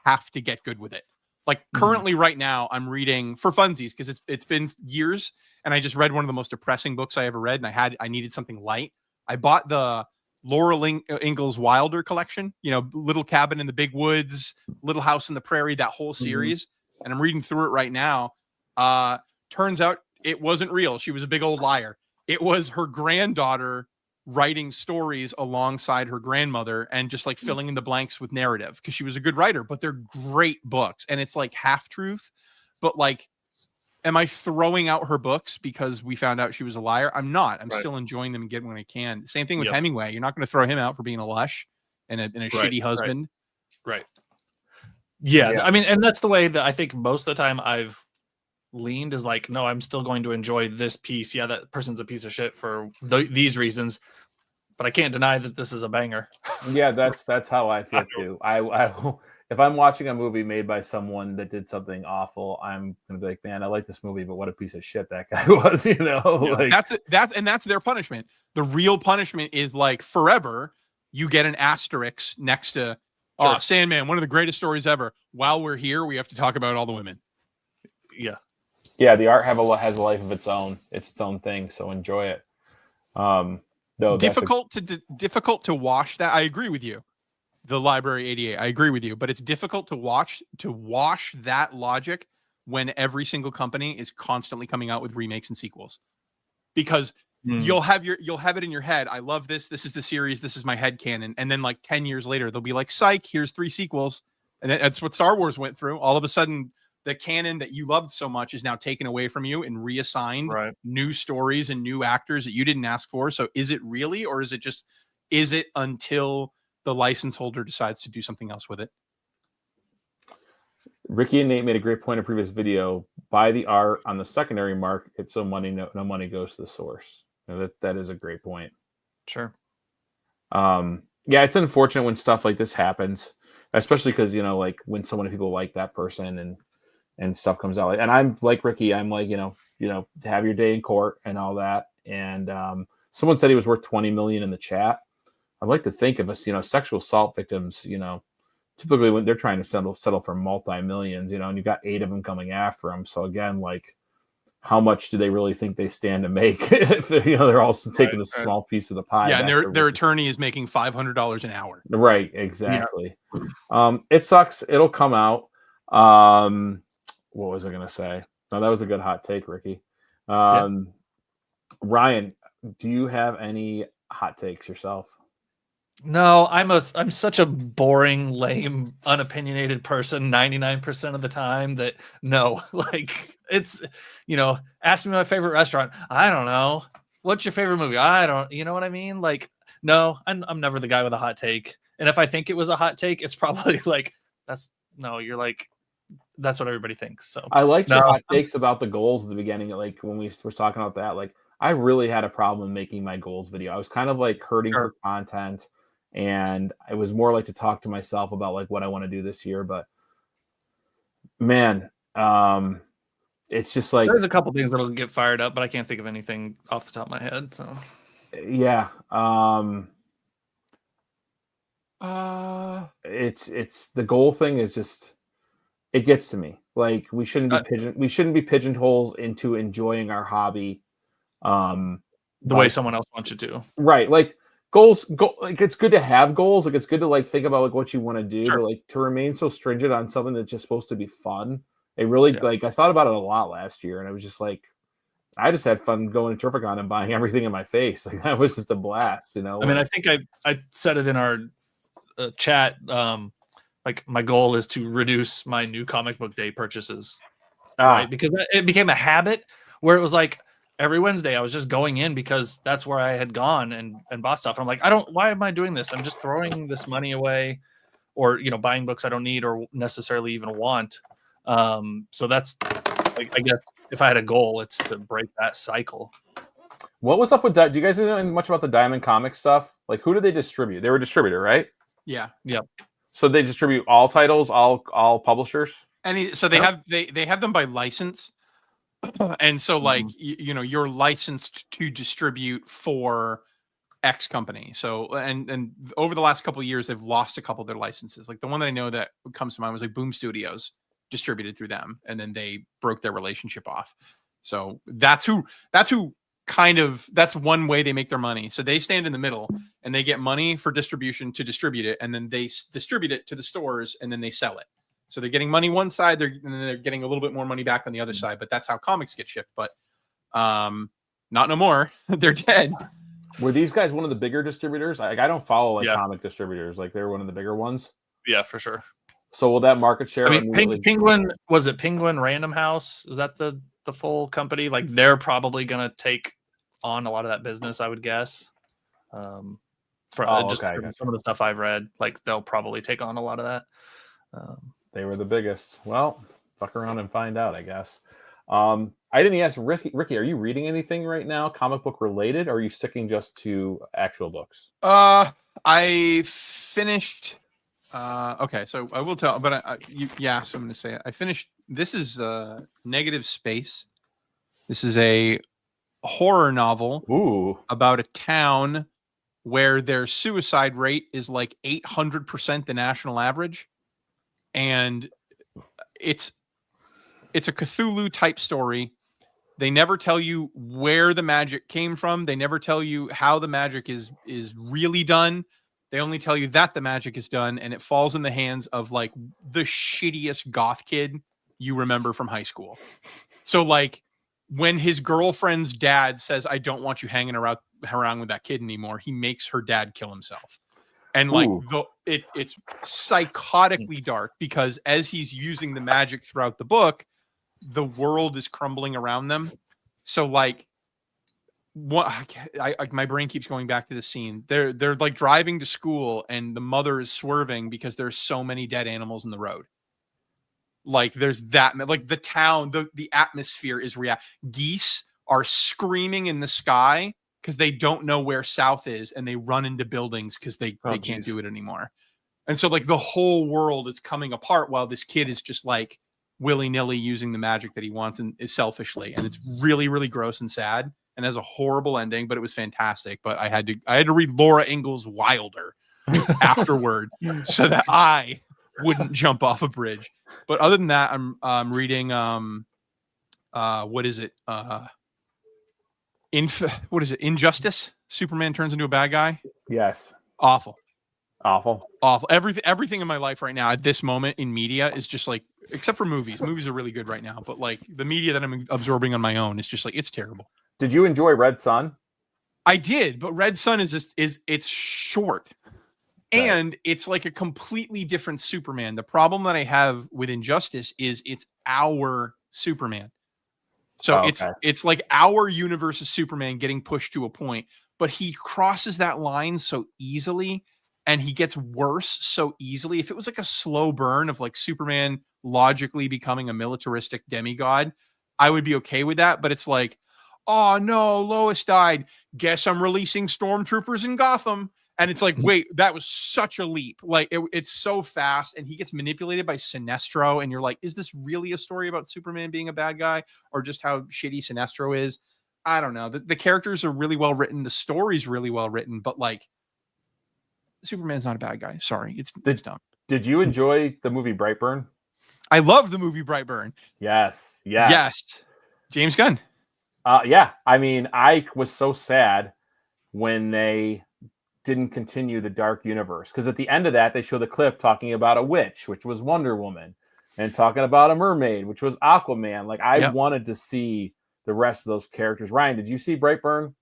have to get good with it. Like currently right now I'm reading for funsies because it's been years and I just read one of the most depressing books I ever read and I needed something light. I bought the Laura Ingalls Wilder collection, Little Cabin in the Big Woods, Little House in the Prairie, that whole series. And I'm reading through it right now. Turns out it wasn't real. She was a big old liar. It was her granddaughter writing stories alongside her grandmother and just like filling in the blanks with narrative because she was a good writer, but they're great books. And it's like half truth, but like, am I throwing out her books because we found out she was a liar? I'm not. I'm still enjoying them and getting when I can. Same thing with Hemingway. You're not going to throw him out for being a lush and a shitty husband. Right. Yeah. I mean, and that's the way that I think most of the time I've leaned is like, no, I'm still going to enjoy this piece. Yeah, that person's a piece of shit for these reasons, but I can't deny that this is a banger. Yeah, that's how I feel too. I if I'm watching a movie made by someone that did something awful, I'm gonna be like, man, I like this movie, but what a piece of shit that guy was, Like that's their punishment. The real punishment is like forever. You get an asterisk next to Sandman, one of the greatest stories ever. While we're here, we have to talk about all the women. Yeah. Yeah, the art has a life of its own. It's its own thing, so enjoy it. Difficult to wash that. I agree with you. The Library 88. I agree with you, but it's difficult to wash that logic when every single company is constantly coming out with remakes and sequels. Because you'll have it in your head. I love this. This is the series. This is my headcanon. And then like 10 years later, they'll be like, psych, here's 3 sequels. And that's what Star Wars went through. All of a sudden, the canon that you loved so much is now taken away from you and reassigned new stories and new actors that you didn't ask for. So is it really, or is it until the license holder decides to do something else with it? Ricky and Nate made a great point in a previous video. Buy the art on the secondary market, so no money goes to the source. That is a great point. Sure. Yeah, it's unfortunate when stuff like this happens, especially because like when so many people like that person and stuff comes out. And I'm like Ricky. I'm like have your day in court and all that. And someone said he was worth 20 million in the chat. I'd like to think of us, sexual assault victims, typically when they're trying to settle for multi-millions, and you've got 8 of them coming after them. So again, like, how much do they really think they stand to make if they're also taking a small piece of the pie? Yeah, and their attorney is making $500 an hour. Right, exactly. Yeah. It sucks. It'll come out. What was I gonna say? No, that was a good hot take, Ricky. Ryan, do you have any hot takes yourself? No, I'm such a boring, lame, unopinionated person 99% of the time that no, like it's, ask me my favorite restaurant. I don't know. What's your favorite movie? I don't, you know what I mean? Like, no, I'm never the guy with a hot take. And if I think it was a hot take, it's probably like, you're like, that's what everybody thinks. So I liked your hot takes about the goals at the beginning. Like when we were talking about that, like I really had a problem making my goals video. I was kind of like hurting for content. And it was more like to talk to myself about like what I want to do this year. But man, it's just like there's a couple things that'll get fired up, but I can't think of anything off the top of my head. So yeah, it's the goal thing is just, it gets to me. Like we shouldn't be pigeonholed into enjoying our hobby the way someone else wants you to. Right, like. Like it's good to have goals. Like it's good to like think about like what you want to do, but like to remain so stringent on something that's just supposed to be fun. It really like I thought about it a lot last year, and it was just like I just had fun going to Tripicon and buying everything in my face. Like that was just a blast, I mean, I think I said it in our chat. Like my goal is to reduce my new comic book day purchases, right? Because it became a habit where it was like. Every Wednesday, I was just going in because that's where I had gone and bought stuff. I'm like, why am I doing this? I'm just throwing this money away or, buying books I don't need or necessarily even want. So that's, like, I guess, if I had a goal, it's to break that cycle. What was up with that? Do you guys know much about the Diamond Comics stuff? Like, who do they distribute? They were a distributor, right? Yeah. Yep. So they distribute all titles, all publishers? So they have them by license. And so like you're licensed to distribute for X company. So and over the last couple of years they've lost a couple of their licenses. Like the one that I know that comes to mind was like Boom Studios distributed through them, and then they broke their relationship off. So that's one way they make their money. So they stand in the middle and they get money for distribution to distribute it, and then they distribute it to the stores and then they sell it. So they're getting money one side, and then they're getting a little bit more money back on the other side. But that's how comics get shipped. But not no more. They're dead. Were these guys one of the bigger distributors? Like I don't follow comic distributors. Like they're one of the bigger ones. Yeah, for sure. So will that market share? I mean, Penguin Random House? Is that the full company? Like they're probably gonna take on a lot of that business, I would guess. From some of the stuff I've read, like they'll probably take on a lot of that. They were the biggest. Well, fuck around and find out, I guess. I didn't ask Ricky, are you reading anything right now, comic book related, or are you sticking just to actual books? I finished. Okay, so I will tell, but so I'm going to say it. I finished. This is Negative Space. This is a horror novel about a town where their suicide rate is like 800% the national average. And it's a Cthulhu type story. They never tell you where the magic came from. They never tell you how the magic is really done. They only tell you that the magic is done, and it falls in the hands of like the shittiest goth kid you remember from high school. So like when his girlfriend's dad says, "I don't want you hanging around with that kid anymore," he makes her dad kill himself. And like it's psychotically dark because as he's using the magic throughout the book, the world is crumbling around them. So like my brain keeps going back to the scene. They're like driving to school and the mother is swerving because there's so many dead animals in the road. Like there's that, like the town, the atmosphere is real. Geese are screaming in the sky because they don't know where south is, and they run into buildings because they can't do it anymore. And so like the whole world is coming apart while this kid is just like willy-nilly using the magic that he wants and is selfishly. And it's really, really gross and sad. and has a horrible ending, but it was fantastic. But I had to read Laura Ingalls Wilder afterward so that I wouldn't jump off a bridge. But other than that, I'm reading what is it? What is it? Injustice. Superman turns into a bad guy. Yes. Awful. Everything in my life right now at this moment in media is just like, except for movies. Movies are really good right now, but like the media that I'm absorbing on my own is just like, it's terrible. Did you enjoy Red Son? I did, but Red Son it's short. Right. And it's like a completely different Superman. The problem that I have with Injustice is it's our Superman. So it's like our universe is Superman getting pushed to a point, but he crosses that line so easily and he gets worse so easily. If it was like a slow burn of like Superman logically becoming a militaristic demigod, I would be okay with that. But it's like, oh no, Lois died. Guess I'm releasing stormtroopers in Gotham. And it's like, wait, that was such a leap. Like it's so fast, and he gets manipulated by Sinestro. And you're like, is this really a story about Superman being a bad guy, or just how shitty Sinestro is? I don't know. The characters are really well written. The story's really well written, but like, Superman's not a bad guy. Sorry, it's dumb. Did you enjoy the movie Brightburn? I love the movie Brightburn. Yes. James Gunn. Yeah. I mean, I was so sad when they didn't continue the Dark Universe, because at the end of that, they showed the clip talking about a witch, which was Wonder Woman, and talking about a mermaid, which was Aquaman. Like, I wanted to see the rest of those characters. Ryan, did you see Brightburn?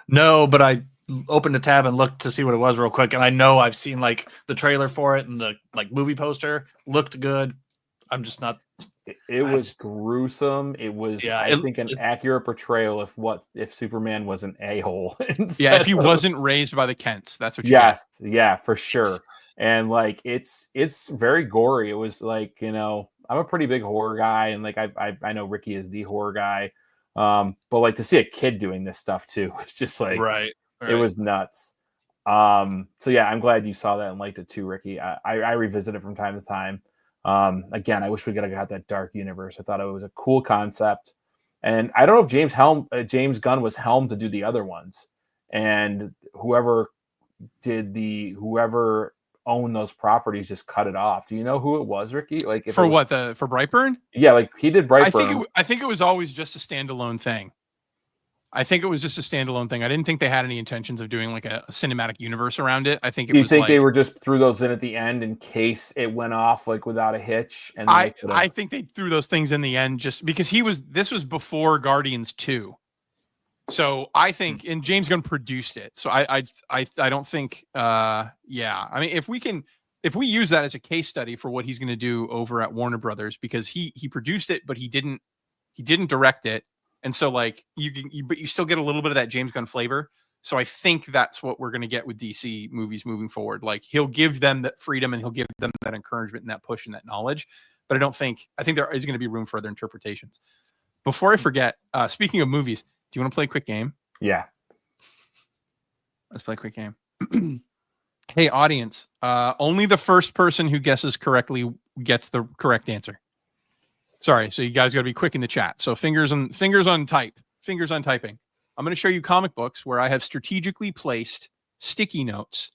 No, but I opened a tab and looked to see what it was real quick, and I know I've seen like the trailer for it and the like movie poster. Looked good. I'm just not. It was gruesome. It was, I think, an accurate portrayal of if Superman was an a-hole. Yeah, if he wasn't raised by the Kents, that's what you get. Yeah, for sure. And like, it's very gory. It was like, I'm a pretty big horror guy, and like I know Ricky is the horror guy. But like, to see a kid doing this stuff too, it's just like, right. It was nuts. So yeah, I'm glad you saw that and liked it too, Ricky. I revisit it from time to time. Again, I wish we could have got that Dark Universe. I thought it was a cool concept, and I don't know if James Gunn was helmed to do the other ones, and whoever owned those properties just cut it off. Do you know who it was, Ricky? Like, for Brightburn? Yeah, like he did Brightburn. I think it was always just a standalone thing. I didn't think they had any intentions of doing like a cinematic universe around it. I think it was. You think they were just threw those in at the end in case it went off like without a hitch? And I think they threw those things in the end just because this was before Guardians 2. So I think, and James Gunn produced it. So I don't think, I mean, if we use that as a case study for what he's going to do over at Warner Brothers, because he produced it, but he didn't direct it. And so like but you still get a little bit of that James Gunn flavor. So I think that's what we're going to get with DC movies moving forward. Like, he'll give them that freedom, and he'll give them that encouragement and that push and that knowledge. But I think there is going to be room for other interpretations. Before I forget, speaking of movies, do you want to play a quick game? Yeah. Let's play a quick game. Hey, audience, only the first person who guesses correctly gets the correct answer. Sorry, so you guys got to be quick in the chat. So fingers on typing. I'm going to show you comic books where I have strategically placed sticky notes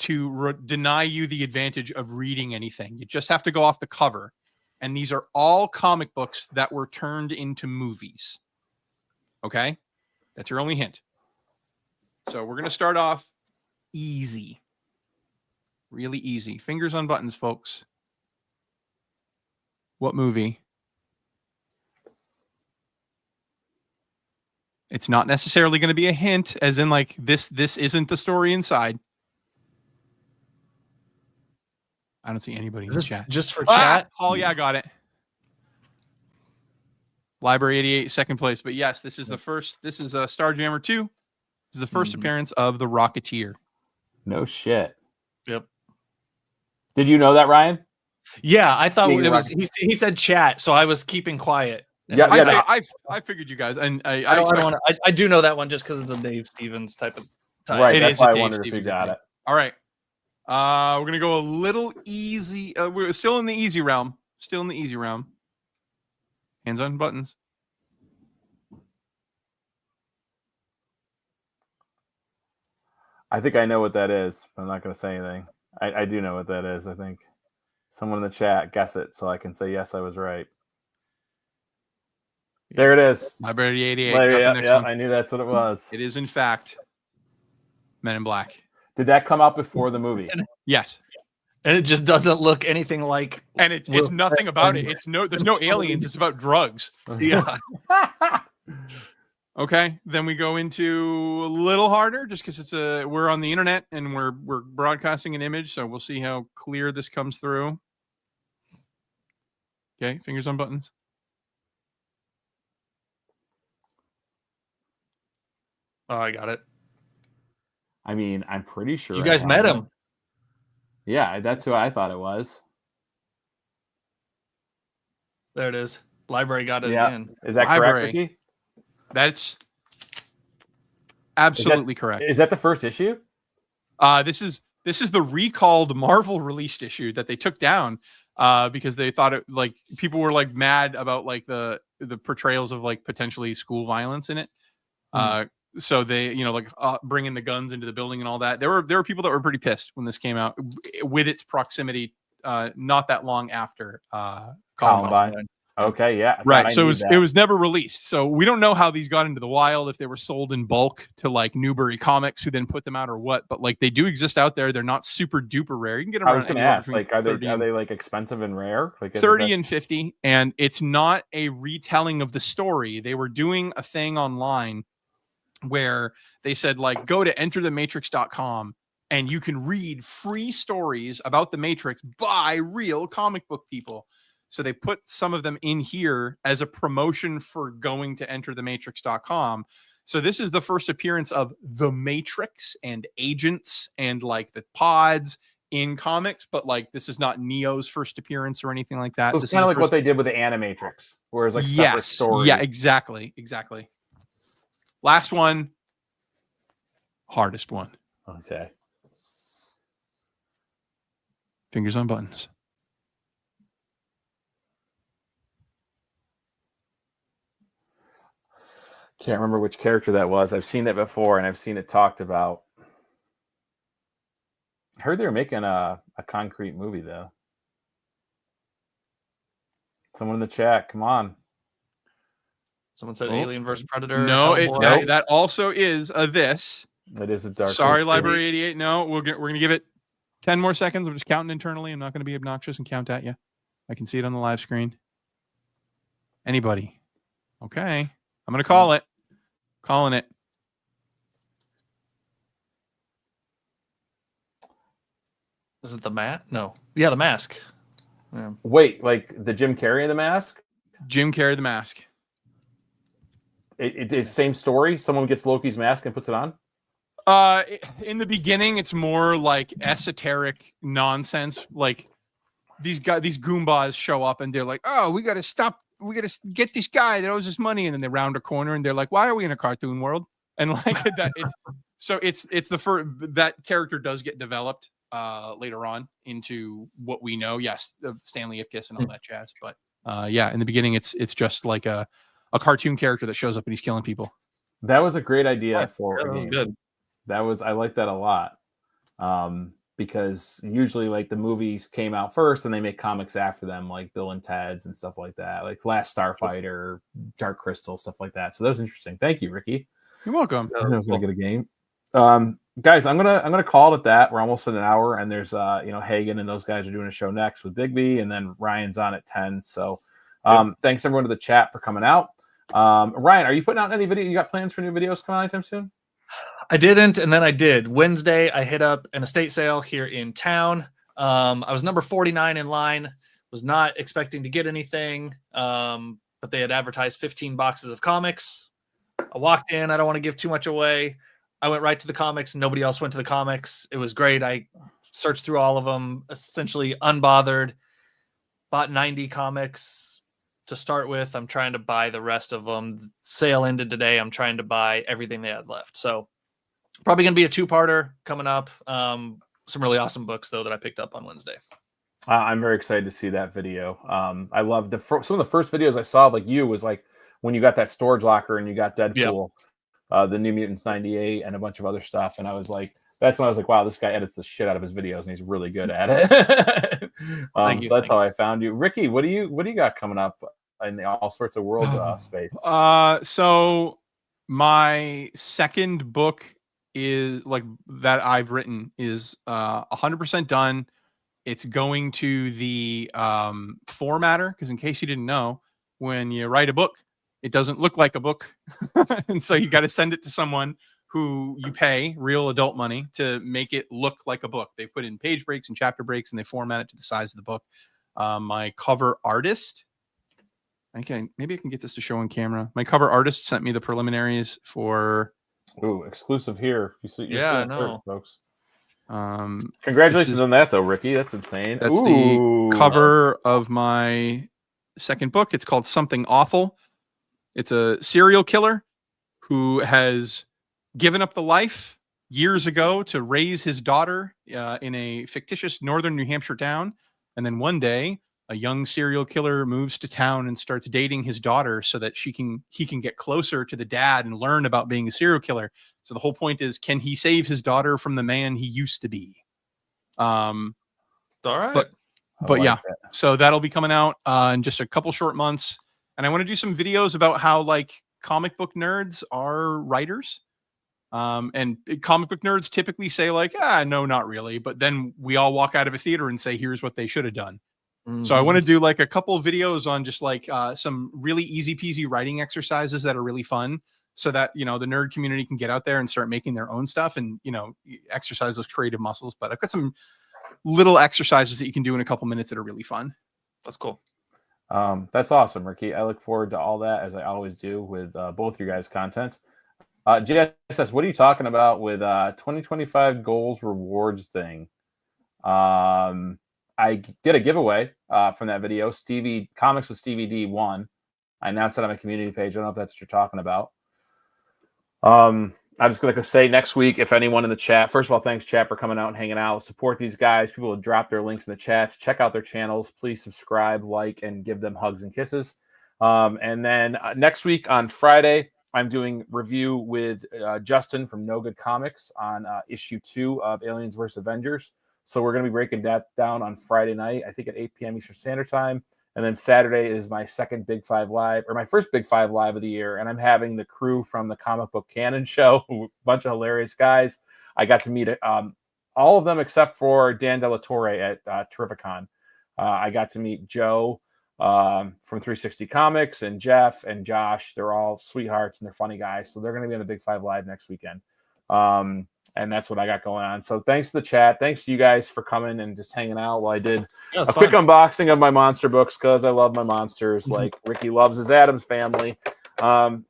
to deny you the advantage of reading anything. You just have to go off the cover. And these are all comic books that were turned into movies. Okay? That's your only hint. So we're going to start off easy. Really easy. Fingers on buttons, folks. What movie? It's not necessarily going to be a hint, as in like this isn't the story inside. I don't see anybody in the chat. Just for chat? Oh, yeah, I got it. Library 88, second place. But yes, this is the first. This is Starjammer 2. This is the first appearance of the Rocketeer. No shit. Yep. Did you know that, Ryan? Yeah, I thought it was. He said chat, so I was keeping quiet. Yeah, I figured you guys, and I do know that one just because it's a Dave Stevens type of time. Right, that's why I wondered if you got it. All right, we're gonna go a little easy. We're still in the easy realm. Hands on buttons. I think I know what that is, but I'm not going to say anything. I do know what that is. I think someone in the chat guess it, so I can say yes, I was right. There it is. Library 88. Yeah, I knew that's what it was. It is in fact Men in Black. Did that come out before the movie? Yes. And it just doesn't look anything like. And it's nothing about it. There's no aliens. It's about drugs. Yeah. Okay, then we go into a little harder, just because we're on the internet and we're broadcasting an image, so we'll see how clear this comes through. Okay, fingers on buttons. Oh, I got it. I mean, I'm pretty sure you guys met him. Yeah, that's who I thought it was. There it is. Library got it Yeah. again. Is that correct, Ricky? That's absolutely correct. Is that the first issue? This is the recalled Marvel released issue that they took down because they thought it, like, people were like mad about like the portrayals of like potentially school violence in it. So they, bringing the guns into the building and all that. There were people that were pretty pissed when this came out with its proximity not that long after Columbine. Okay, yeah. Right. So it was never released. So we don't know how these got into the wild, if they were sold in bulk to like Newbury Comics, who then put them out, or what. But like, they do exist out there. They're not super duper rare. You can get them. I was going to ask, like, are they like expensive and rare? Like 30 and 50, and it's not a retelling of the story. They were doing a thing online where they said, like, go to enterthematrix.com and you can read free stories about the Matrix by real comic book people. So they put some of them in here as a promotion for going to enterthematrix.com. So this is the first appearance of the Matrix and agents and like the pods in comics, but like, this is not Neo's first appearance or anything like that. So it's kind of like what they did with the Animatrix, where it's like separate stories. Yeah, exactly. Last one, hardest one. Okay. Fingers on buttons. Can't remember which character that was. I've seen it before and I've seen it talked about. I heard they were making a concrete movie though. Someone in the chat, come on. Someone said Alien versus Predator. No, that also is this. It is a dark. Sorry, Library 88. No, we're gonna give it 10 more seconds. I'm just counting internally. I'm not going to be obnoxious and count at you. I can see it on the live screen. Anybody? Okay. I'm going to call it. Calling it. Is it the mat? No. Yeah, the mask. Yeah. Wait, like the Jim Carrey of the Mask? Jim Carrey the Mask. It is same story. Someone gets Loki's mask and puts it on? In the beginning, it's more like esoteric nonsense. Like these Goombas show up and they're like, "Oh, we got to get this guy that owes us money," and then they round a corner and they're like, "Why are we in a cartoon world?" And like that, it's the first that character does get developed later on into what we know. Yes, Stanley Ipkiss and all that jazz. But yeah, in the beginning, it's just like a cartoon character that shows up and he's killing people. That was a great idea for that was good. I like that a lot. Because usually like the movies came out first and they make comics after them, like Bill and Ted's and stuff like that, like Last Starfighter, Dark Crystal, stuff like that. So that was interesting. Thank you, Ricky. You're welcome. I was gonna get a game. Guys, I'm gonna call it at that. We're almost at an hour, and there's Hagen and those guys are doing a show next with Bigby, and then Ryan's on at 10. So thanks everyone to the chat for coming out. Ryan, are you putting out any video? You got plans for new videos coming out anytime soon? I didn't, and then I did. Wednesday, I hit up an estate sale here in town. I was number 49 in line. Was not expecting to get anything, but they had advertised 15 boxes of comics. I walked in. I don't want to give too much away. I went right to the comics. Nobody else went to the comics. It was great. I searched through all of them, essentially unbothered. Bought 90 comics to start with. I'm trying to buy the rest of them. Sale ended today. I'm trying to buy everything they had left. So probably going to be a two-parter coming up. Some really awesome books, though, that I picked up on Wednesday. I'm very excited to see that video. I love some of the first videos I saw, like you, was like when you got that storage locker and you got Deadpool, the New Mutants 98, and a bunch of other stuff. And I was like, That's when I was like, wow, this guy edits the shit out of his videos, and he's really good at it. So that's how I found you, Ricky. What do you got coming up in the all sorts of world space? So my second book is like that I've written is 100% done. It's going to the formatter, because in case you didn't know, when you write a book, it doesn't look like a book. And so you got to send it to someone who you pay real adult money to make it look like a book. They put in page breaks and chapter breaks, and they format it to the size of the book. My cover artist, maybe I can get this to show on camera. My cover artist sent me the preliminaries for... Ooh, exclusive here. Yeah, I know, folks. Congratulations on that, though, Ricky. That's insane. That's the cover of my second book. It's called Something Awful. It's a serial killer who has given up the life years ago to raise his daughter in a fictitious northern New Hampshire town. And then one day, a young serial killer moves to town and starts dating his daughter so that he can get closer to the dad and learn about being a serial killer. So the whole point is, can he save his daughter from the man he used to be? All right. But yeah, so that'll be coming out in just a couple short months. And I want to do some videos about how like comic book nerds are writers. And comic book nerds typically say like, no, not really. But then we all walk out of a theater and say, here's what they should have done. So I want to do like a couple of videos on just like some really easy peasy writing exercises that are really fun, so that, you know, the nerd community can get out there and start making their own stuff and, you know, exercise those creative muscles. But I've got some little exercises that you can do in a couple minutes that are really fun. That's cool. That's awesome, Ricky. I look forward to all that, as I always do with both your guys' content. JSS, what are you talking about with 2025 goals rewards thing? I did a giveaway from that video. Stevie Comics with Stevie D won. I announced it on my community page. I don't know if that's what you're talking about. I'm just going to say next week, if anyone in the chat, first of all, thanks, chat, for coming out and hanging out. Support these guys. People will drop their links in the chats. Check out their channels. Please subscribe, like, and give them hugs and kisses. And then next week on Friday, I'm doing review with Justin from No Good Comics on issue 2 of Aliens vs. Avengers. So we're going to be breaking that down on Friday night, I think at 8 p.m. Eastern Standard Time. And then Saturday is my second Big Five Live, or my first Big Five Live of the year. And I'm having the crew from the Comic Book Canon show, a bunch of hilarious guys. I got to meet all of them except for Dan Della Torre at Terrificon. I got to meet Joe from Threesixtycomics and Jeff and Josh. They're all sweethearts and they're funny guys. So they're going to be on the Big Five Live next weekend. And that's what I got going on. So thanks to the chat. Thanks to you guys for coming and just hanging out while I did a quick unboxing of my monster books, because I love my monsters like Ricky loves his Addams Family. So I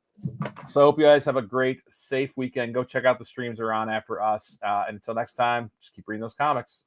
hope you guys have a great, safe weekend. Go check out the streams that are on after us. And until next time, just keep reading those comics.